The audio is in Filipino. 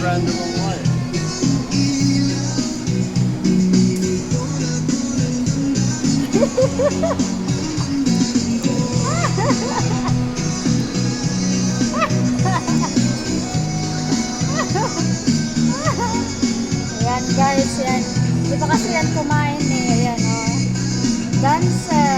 random ang wire. Ayan guys, yan. Di ba kasi yan kumain eh. Ayan o. Oh. Dancer.